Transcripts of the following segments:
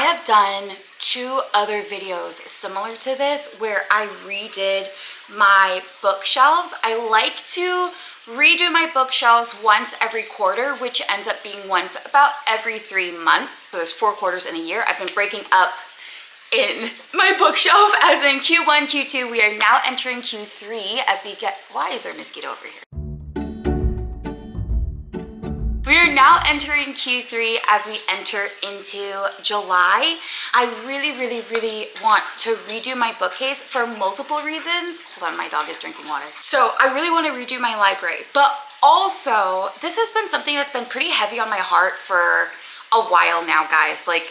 have done 2 other videos similar to this where I redid my bookshelves. I like to redo my bookshelves once every quarter, which ends up being once about every 3 months. So there's 4 quarters in a year. I've been breaking up in my bookshelf as in Q1, Q2. We are now entering Q3 as we get, why is there a mosquito over here? We are now entering Q3 as we enter into July. I really want to redo my bookcase for multiple reasons. Hold on, my dog is drinking water. So I really want to redo my library, but also this has been something that's been pretty heavy on my heart for a while now, guys. Like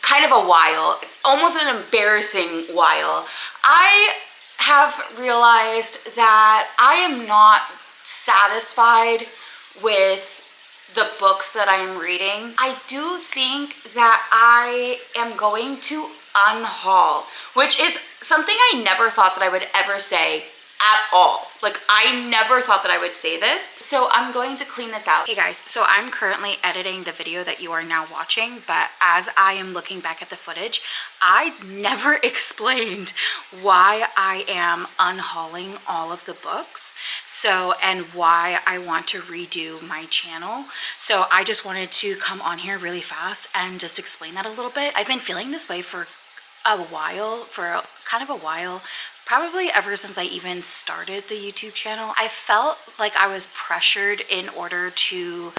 kind of a while, almost an embarrassing while. I have realized that I am not satisfied with the books that I am reading. I do think that I am going to unhaul, which is something I never thought that I would ever say at all. Like I never thought that I would say this. So I'm going to clean this out. Hey guys, so I'm currently editing the video that you are now watching, but as I am looking back at the footage, I never explained why I am unhauling all of the books. So, and why I want to redo my channel. So I just wanted to come on here really fast and just explain that a little bit. I've been feeling this way for a while, probably ever since I even started the YouTube channel. I felt like I was pressured in order to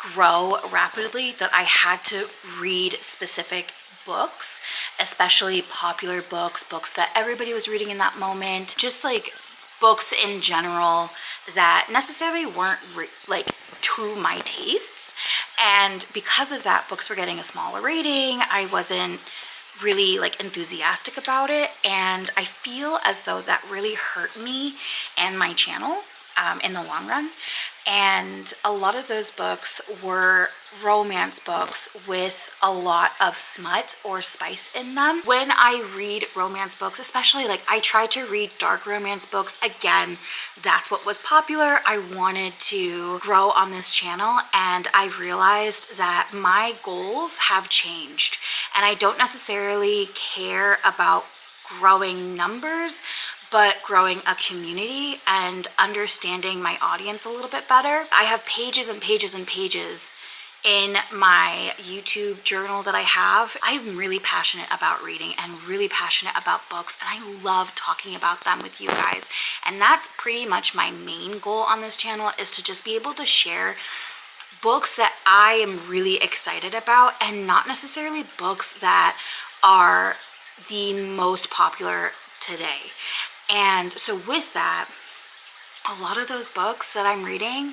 grow rapidly, that I had to read specific books, especially popular books, books that everybody was reading in that moment, just like books in general that necessarily weren't like to my tastes. And because of that, books were getting a smaller rating. I wasn't really like enthusiastic about it, and I feel as though that really hurt me and my channel in the long run. And a lot of those books were romance books with a lot of smut or spice in them. When I read romance books, especially, like I try to read dark romance books. Again, that's what was popular. I wanted to grow on this channel, and I realized that my goals have changed, and I don't necessarily care about growing numbers, but growing a community and understanding my audience a little bit better. I have pages and pages and pages in my YouTube journal that I have. I'm really passionate about reading and really passionate about books, and I love talking about them with you guys. And that's pretty much my main goal on this channel, is to just be able to share books that I am really excited about, and not necessarily books that are the most popular today. And so with that, a lot of those books that I'm reading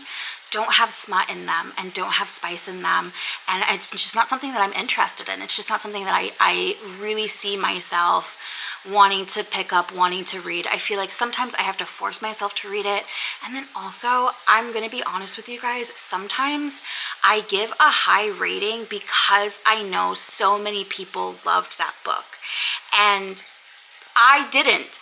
don't have smut in them and don't have spice in them, and it's just not something that I'm interested in. It's just not something that I really see myself wanting to pick up, wanting to read. I feel like sometimes I have to force myself to read it. And then also, I'm gonna be honest with you guys, sometimes I give a high rating because I know so many people loved that book and I didn't.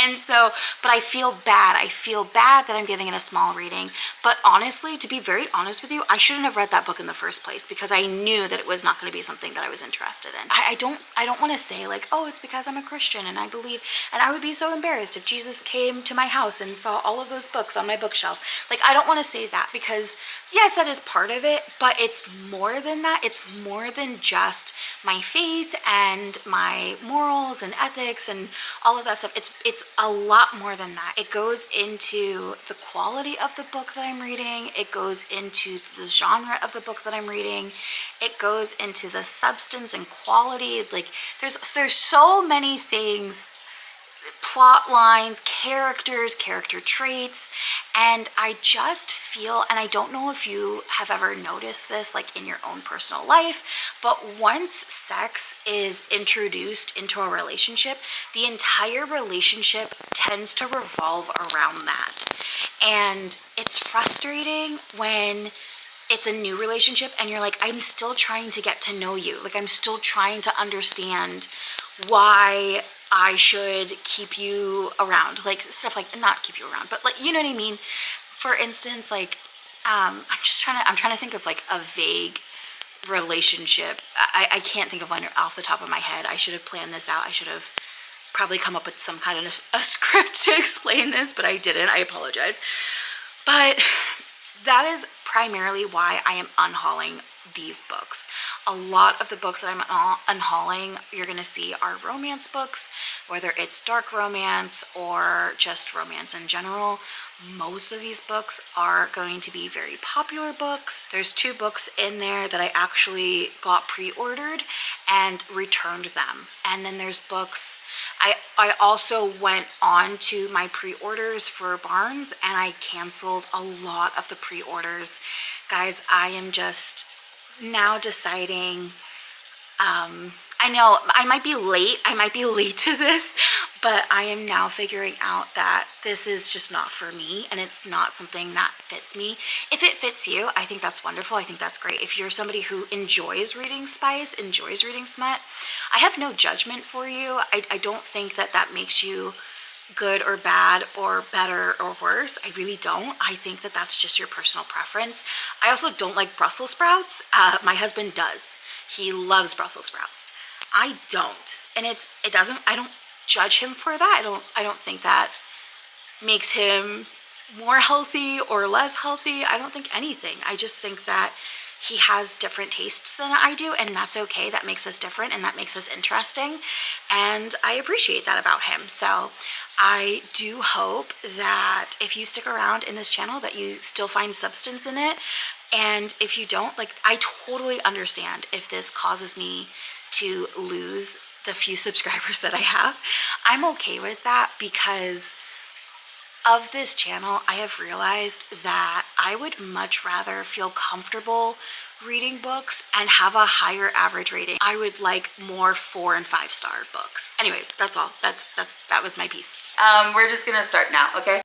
And so, but I feel bad. I feel bad that I'm giving it a small rating. But honestly, to be very honest with you, I shouldn't have read that book in the first place, because I knew that it was not going to be something that I was interested in. I don't want to say like, oh, it's because I'm a Christian and I believe, and I would be so embarrassed if Jesus came to my house and saw all of those books on my bookshelf. Like, I don't want to say that, because yes, that is part of it, but it's more than that. It's more than just my faith and my morals and ethics and all of that stuff. It's a lot more than that. It goes into the quality of the book that I'm reading. It goes into the genre of the book that I'm reading. It goes into the substance and quality. Like, there's so many things, plot lines, characters, character traits, and I just feel, and I don't know if you have ever noticed this like in your own personal life, but once sex is introduced into a relationship, the entire relationship tends to revolve around that. And it's frustrating when it's a new relationship and you're like, I'm still trying to get to know you. Like, I'm still trying to understand why I should keep you around, like stuff like, not keep you around, but like, you know what I mean? For instance, like, I'm trying to think of like a vague relationship. I can't think of one off the top of my head. I should have planned this out. I should have probably come up with some kind of a script to explain this, but I didn't. I apologize. But that is primarily why I am unhauling these books. A lot of the books that I'm unhauling, you're going to see are romance books, whether it's dark romance or just romance in general. Most of these books are going to be very popular books. There's 2 books in there that I actually got pre-ordered and returned them. And then there's books, I also went on to my pre-orders for Barnes and I canceled a lot of the pre-orders. Guys, I am just now deciding, I know I might be late to this, but I am now figuring out that this is just not for me and it's not something that fits me. If it fits you, I think that's wonderful. I think that's great. If you're somebody who enjoys reading spice, enjoys reading smut, I have no judgment for you. I don't think that that makes you good or bad or better or worse. I really don't. I think that that's just your personal preference. I also don't like Brussels sprouts. My husband does. He loves Brussels sprouts. I don't. And I don't judge him for that. I don't think that makes him more healthy or less healthy. I don't think anything. I just think that he has different tastes than I do, and that's okay. That makes us different and that makes us interesting. And I appreciate that about him. So I do hope that if you stick around in this channel that you still find substance in it. And if you don't, like, I totally understand if this causes me to lose the few subscribers that I have. I'm okay with that because of this channel. I have realized that I would much rather feel comfortable reading books and have a higher average rating. I would like more 4- and 5-star books. Anyways, that's all. That was my piece. We're just gonna start now, okay?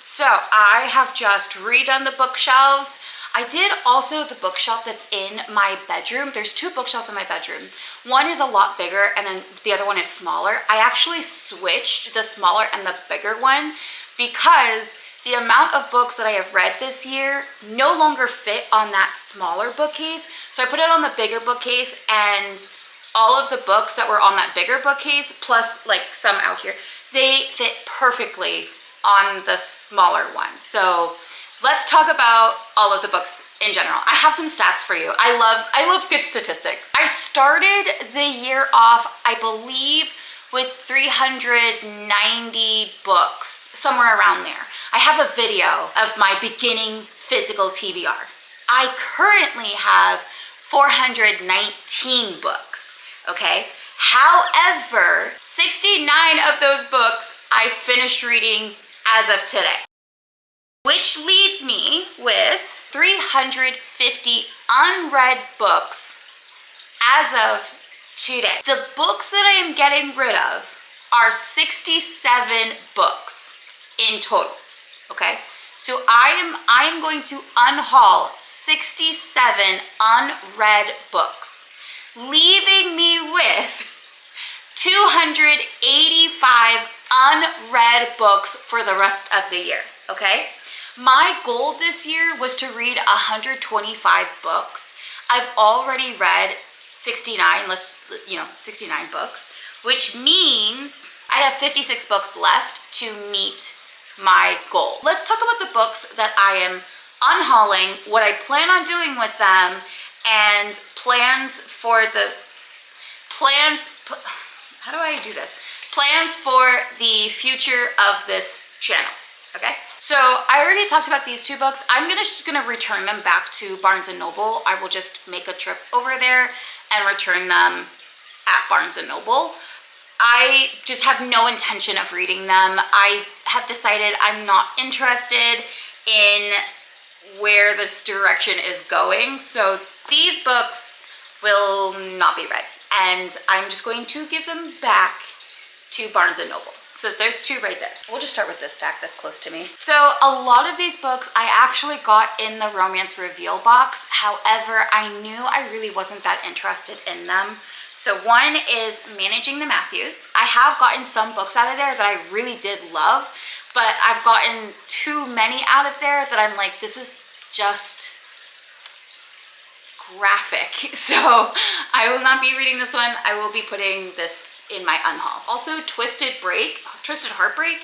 So I have just redone the bookshelves. I did also the bookshelf that's in my bedroom. There's 2 bookshelves in my bedroom. One is a lot bigger and then the other one is smaller. I actually switched the smaller and the bigger one because the amount of books that I have read this year no longer fit on that smaller bookcase. So I put it on the bigger bookcase, and all of the books that were on that bigger bookcase, plus like some out here, they fit perfectly on the smaller one. So let's talk about all of the books in general. I have some stats for you. I love good statistics. I started the year off, I believe, with 390 books, somewhere around there. I have a video of my beginning physical TBR. I currently have 419 books, okay? However, 69 of those books I finished reading as of today, which leaves me with 350 unread books as of today. The books that I am getting rid of are 67 books in total, okay? So I am going to unhaul 67 unread books, leaving me with 285 unread books for the rest of the year, okay? My goal this year was to read 125 books. I've already read 69 books, which means I have 56 books left to meet my goal. Let's talk about the books that I am unhauling, what I plan on doing with them, and how do I do this? Plans for the future of this channel, okay? So I already talked about these 2 books. I'm just gonna return them back to Barnes & Noble. I will just make a trip over there and return them at Barnes & Noble. I just have no intention of reading them. I have decided I'm not interested in where this direction is going. So these books will not be read. And I'm just going to give them back to Barnes & Noble. So there's 2 right there. We'll just start with this stack that's close to me. So a lot of these books I actually got in the romance reveal box. However, I knew I really wasn't that interested in them. So one is Managing the Matthews. I have gotten some books out of there that I really did love, but I've gotten too many out of there that I'm like, this is just graphic. So I will not be reading this one. I will be putting this in my unhaul. Also, Twisted Heartbreak.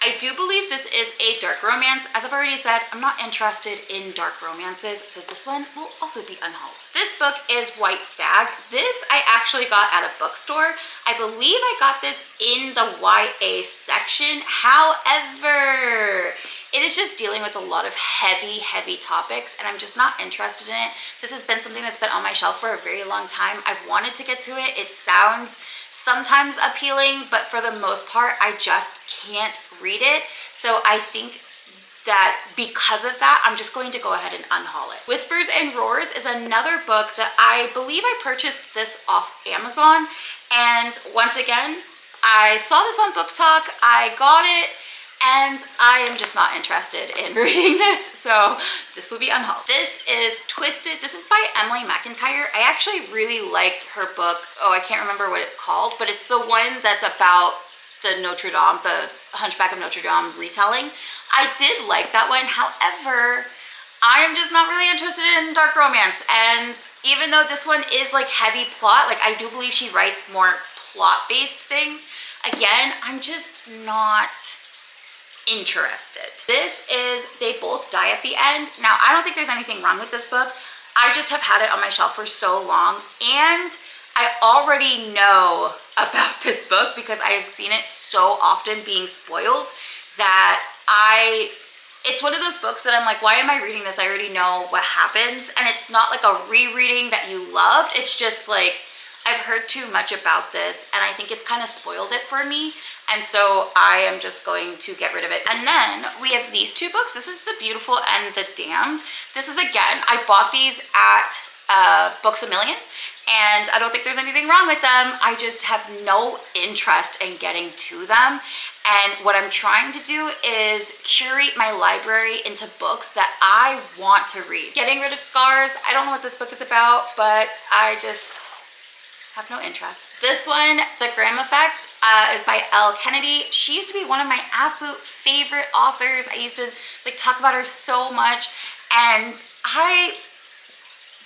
I do believe this is a dark romance. As I've already said, I'm not interested in dark romances, so this one will also be unhauled. This book is White Stag. This I actually got at a bookstore. I believe I got this in the YA section. However, it is just dealing with a lot of heavy topics, and I'm just not interested in it. This has been something that's been on my shelf for a very long time. I've wanted to get to it. It sounds sometimes appealing, but for the most part, I just can't read it. So I think that because of that, I'm just going to go ahead and unhaul it. Whispers and Roars is another book that I believe I purchased this off Amazon. And once again, I saw this on Book Talk, I got it, and I am just not interested in reading this, so this will be unhauled. This is Twisted. This is by Emily McIntyre. I actually really liked her book. Oh, I can't remember what it's called, but it's the one that's about the Notre Dame, the Hunchback of Notre Dame retelling. I did like that one. However, I am just not really interested in dark romance. And even though this one is like heavy plot, like I do believe she writes more plot-based things, again, I'm just not interested. This is They Both Die at the End. Now, I don't think there's anything wrong with this book. I just have had it on my shelf for so long, and I already know about this book because I have seen it so often being spoiled that it's one of those books that I'm like, why am I reading this? I already know what happens. And it's not like a rereading that you loved. It's just like, I've heard too much about this, and I think it's kind of spoiled it for me. And so I am just going to get rid of it. And then we have these 2 books. This is The Beautiful and the Damned. This is, again, I bought these at Books A Million, and I don't think there's anything wrong with them. I just have no interest in getting to them. And what I'm trying to do is curate my library into books that I want to read. Getting rid of Scars. I don't know what this book is about, but I just have no interest. This one, The Graham Effect, is by Elle Kennedy. She used to be one of my absolute favorite authors. I used to like talk about her so much, and I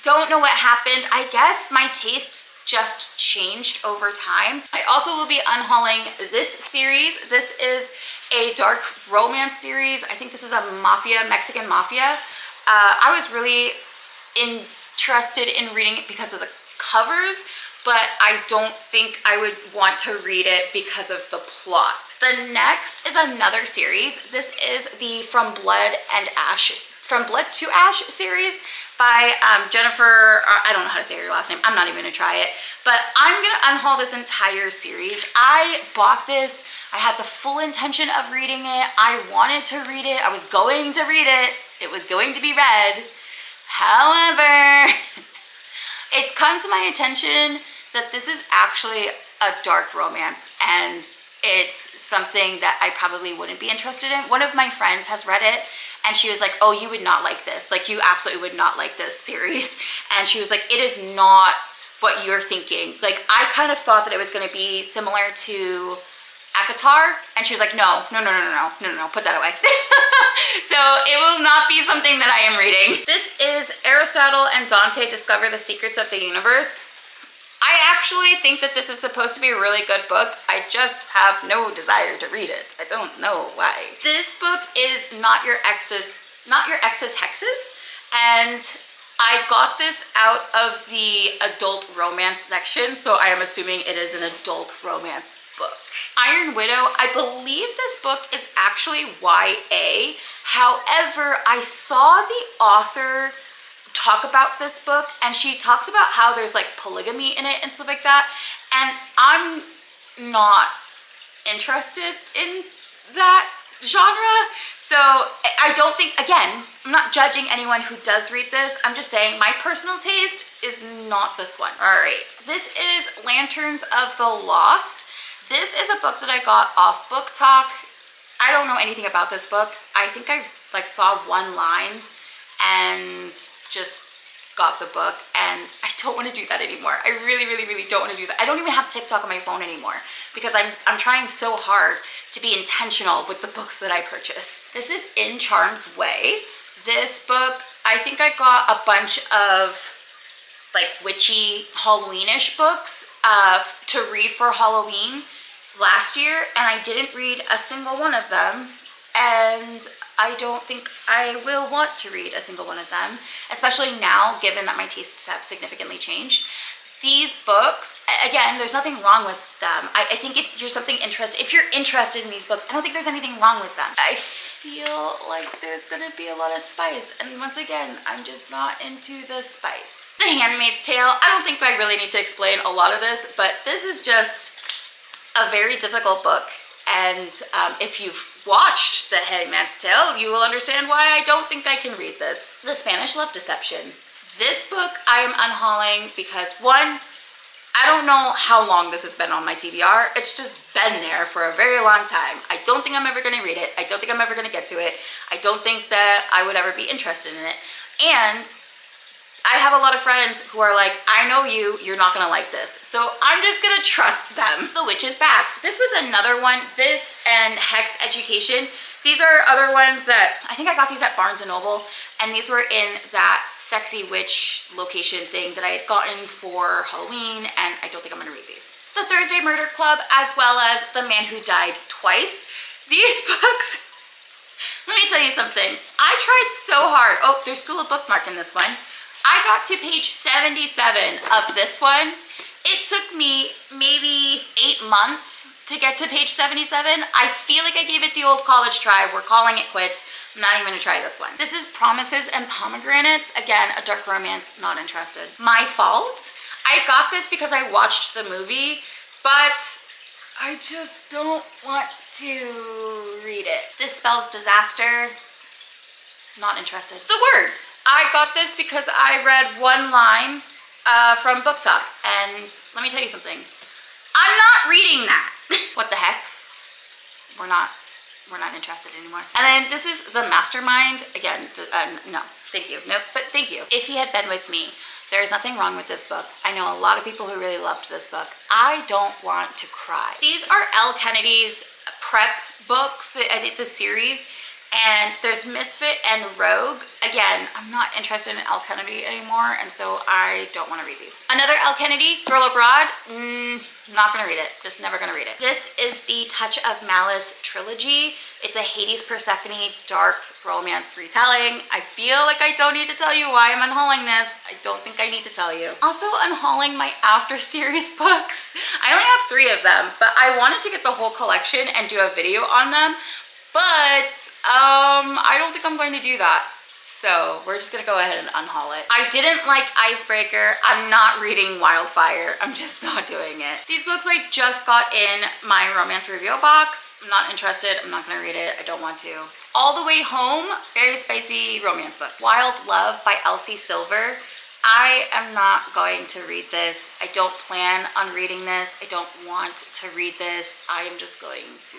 don't know what happened. I guess my tastes just changed over time. I also will be unhauling this series. This is a dark romance series. I think this is a Mexican mafia. I was really interested in reading it because of the covers, but I don't think I would want to read it because of the plot. The next is another series. This is the From Blood to Ash series by Jennifer, I don't know how to say her last name. I'm not even gonna try it, but I'm gonna unhaul this entire series. I bought this. I had the full intention of reading it. I wanted to read it. I was going to read it. It was going to be read. However, it's come to my attention that this is actually a dark romance, and it's something that I probably wouldn't be interested in. One of my friends has read it, and she was like, oh, you would not like this. Like, you absolutely would not like this series. And she was like, it is not what you're thinking. Like, I kind of thought that it was going to be similar to Akatar, and she was like, no, put that away. So it will not be something that I am reading. This is Aristotle and Dante Discover the Secrets of the Universe. I actually think that this is supposed to be a really good book. I just have no desire to read it. I don't know why. This book is Not Your Ex's Hexes, and I got this out of the adult romance section, so I am assuming it is an adult romance book. Iron Widow, I believe this book is actually YA. However, I saw the author talk about this book, and she talks about how there's like polygamy in it and stuff like that, and I'm not interested in that genre. So I don't think, again, I'm not judging anyone who does read this. I'm just saying my personal taste is not this one. All right, this is Lanterns of the Lost. This is a book that I got off Book Talk. I don't know anything about this book. I think I like saw one line and just got the book, and I don't want to do that anymore. I really don't want to do that. I don't even have TikTok on my phone anymore because I'm trying so hard to be intentional with the books that I purchase. This is In Charm's Way. This book, I think I got a bunch of like witchy Halloweenish books to read for Halloween last year, and I didn't read a single one of them, and I don't think I will want to read a single one of them, especially now given that my tastes have significantly changed. These books, again, there's nothing wrong with them. I think if you're interested in these books, I don't think there's anything wrong with them. I feel like there's gonna be a lot of spice, and once again, I'm just not into the spice. The Handmaid's Tale, I don't think I really need to explain a lot of this, but this is just a very difficult book, and if you've watched The Handmaid's Tale, you will understand why I don't think I can read this. The Spanish Love Deception. This book I am unhauling because one, I don't know how long this has been on my TBR. It's just been there for a very long time. I don't think I'm ever gonna read it. I don't think I'm ever gonna get to it. I don't think that I would ever be interested in it. And I have a lot of friends who are like, I know you're not gonna like this. So I'm just gonna trust them. The Witch is Back. This was another one, this and Hex Education. These are other ones that, I think I got these at Barnes & Noble, and these were in that sexy witch location thing that I had gotten for Halloween, and I don't think I'm gonna read these. The Thursday Murder Club, as well as The Man Who Died Twice. These books, let me tell you something. I tried so hard. Oh, there's still a bookmark in this one. I got to page 77 of this one. It took me maybe 8 months to get to page 77. I feel like I gave it the old college try. We're calling it quits. I'm not even gonna try this one. This is Promises and Pomegranates. Again, a dark romance, not interested. My Fault. I got this because I watched the movie, but I just don't want to read it. This spells disaster. Not interested. The Words. I got this because I read one line from Book Talk, and let me tell you something. I'm not reading that. What the hex? We're not interested anymore. And then this is The Mastermind. Again, no, thank you. Nope, but thank you. If He Had Been With Me. There is nothing wrong with this book. I know a lot of people who really loved this book. I don't want to cry. These are Elle Kennedy's prep books. It's a series. And there's Misfit and Rogue. Again, I'm not interested in Elle Kennedy anymore, and so I don't want to read these. Another Elle Kennedy, Girl Abroad. Not gonna read it. Just never gonna read it. This is the Touch of Malice trilogy. It's a Hades Persephone dark romance retelling. I feel like I don't need to tell you why I'm unhauling this. I don't think I need to tell you. Also unhauling my After series books. I only have 3 of them, but I wanted to get the whole collection and do a video on them. But I don't think I'm going to do that. So we're just gonna go ahead and unhaul it. I didn't like Icebreaker. I'm not reading Wildfire. I'm just not doing it. These books I just got in my romance reveal box. I'm not interested. I'm not gonna read it. I don't want to. All the Way Home, very spicy romance book. Wild Love by Elsie Silver. I am not going to read this. I don't plan on reading this. I don't want to read this. I am just going to...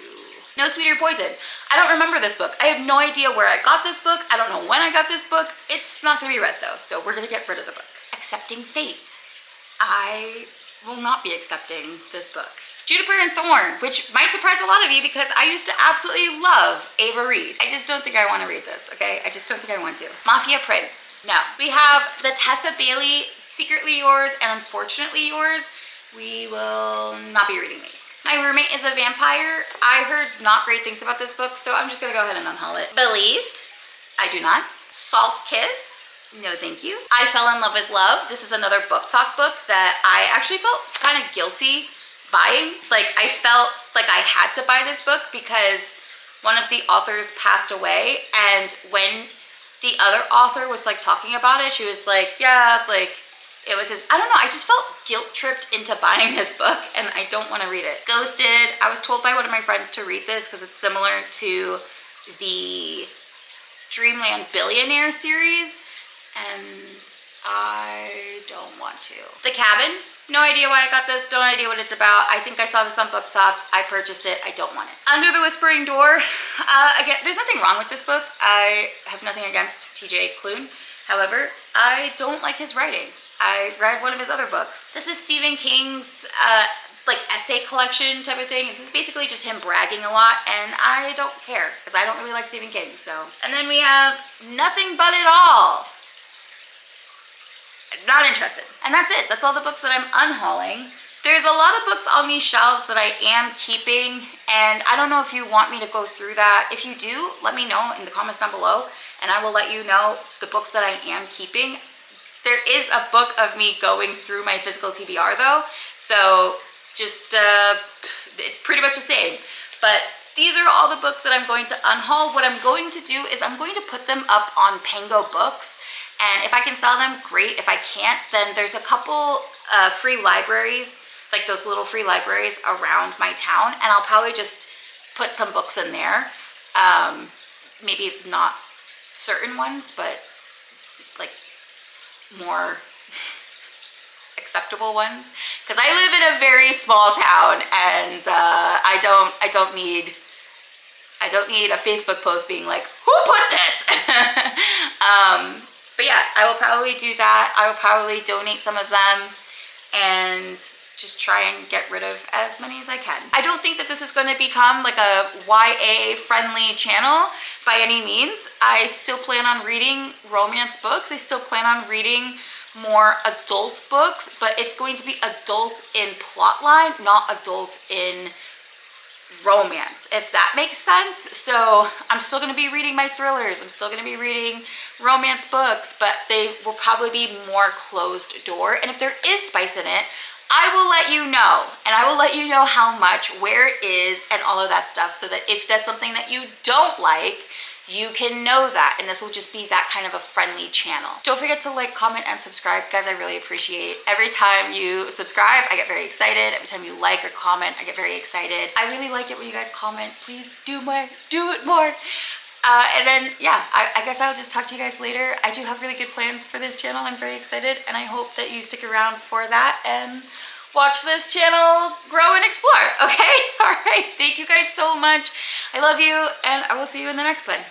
No Sweeter Poison. I don't remember this book. I have no idea where I got this book. I don't know when I got this book. It's not gonna be read though, so we're gonna get rid of the book. Accepting Fate. I will not be accepting this book. Juniper and Thorn, which might surprise a lot of you because I used to absolutely love Ava Reed. I just don't think I want to read this, okay? I just don't think I want to. Mafia Prince. No. We have the Tessa Bailey, Secretly Yours and Unfortunately Yours. We will not be reading these. My Roommate is a Vampire. I heard not great things about this book, so I'm just gonna go ahead and unhaul it. Believed. I do not. Salt Kiss. No, thank you. I Fell in Love with Love. This is another Book Talk book that I actually felt kind of guilty buying. Like I felt like I had to buy this book because one of the authors passed away, and when the other author was like talking about it, she was like, yeah, like it was his, I don't know, I just felt guilt tripped into buying this book and I don't want to read it. Ghosted. I was told by one of my friends to read this because it's similar to the Dreamland Billionaire series, and I don't want to. The Cabin. No idea why I got this, no idea what it's about. I think I saw this on Book Talk. I purchased it, I don't want it. Under the Whispering Door, again, there's nothing wrong with this book. I have nothing against TJ Klune. However, I don't like his writing. I read one of his other books. This is Stephen King's like essay collection type of thing. This is basically just him bragging a lot, and I don't care because I don't really like Stephen King, so. And then we have Nothing But It All. Not interested. And that's it. That's all the books that I'm unhauling. There's a lot of books on these shelves that I am keeping, and I don't know if you want me to go through that. If you do, let me know in the comments down below, and I will let you know the books that I am keeping. There is a book of me going through my physical TBR though, so just, it's pretty much the same. But these are all the books that I'm going to unhaul. What I'm going to do is I'm going to put them up on PANGO Books. And if I can sell them, great. If I can't, then there's a couple free libraries, like those little free libraries around my town, and I'll probably just put some books in there. Maybe not certain ones, but like more acceptable ones. Because I live in a very small town, and I don't need a Facebook post being like, who put this? But yeah, I will probably do that. I will probably donate some of them and just try and get rid of as many as I can. I don't think that this is going to become like a YA friendly channel by any means. I still plan on reading romance books. I still plan on reading more adult books, but it's going to be adult in plotline, not adult in romance, if that makes sense. So I'm still going to be reading my thrillers, I'm still going to be reading romance books, but they will probably be more closed door. And if there is spice in it, I will let you know, and I will let you know how much, where it is, and all of that stuff, so that if that's something that you don't like, you can know that, and this will just be that kind of a friendly channel. Don't forget to like, comment, and subscribe, guys. I really appreciate every time you subscribe. I get very excited. Every time you like or comment, I get very excited. I really like it when you guys comment. Please do it more. And then, yeah, I guess I'll just talk to you guys later. I do have really good plans for this channel. I'm very excited, and I hope that you stick around for that and watch this channel grow and explore, okay? All right, thank you guys so much. I love you, and I will see you in the next one.